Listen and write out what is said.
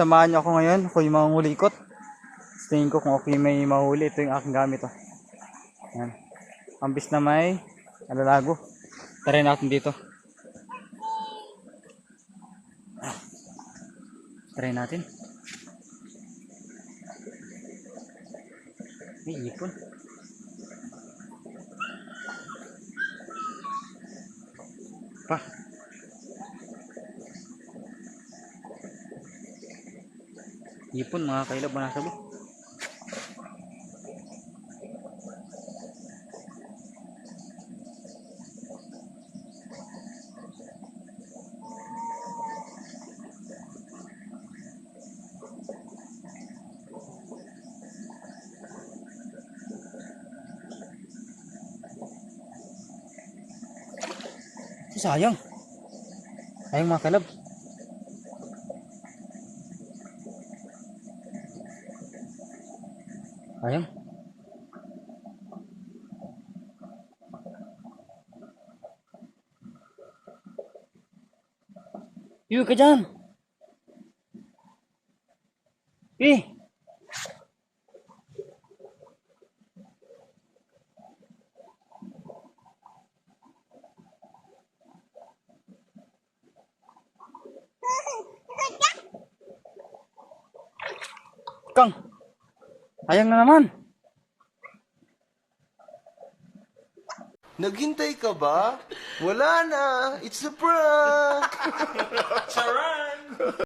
Samahan niyo ako ngayon. Ako yung manghuli ikot. Tingin ko kung okay may mahuli. Ito yung aking gamit. Oh. Yan. Ambis na may alalago. Try natin dito. Try natin. May ipon. Pa. Ipon mga kailab, manasabo. Sayang. Sayang mga kalab. Sayang. Yuk ka dyan. Kang, sayang na naman. Naghintay ka ba? Wala na! It's a prank! Charan!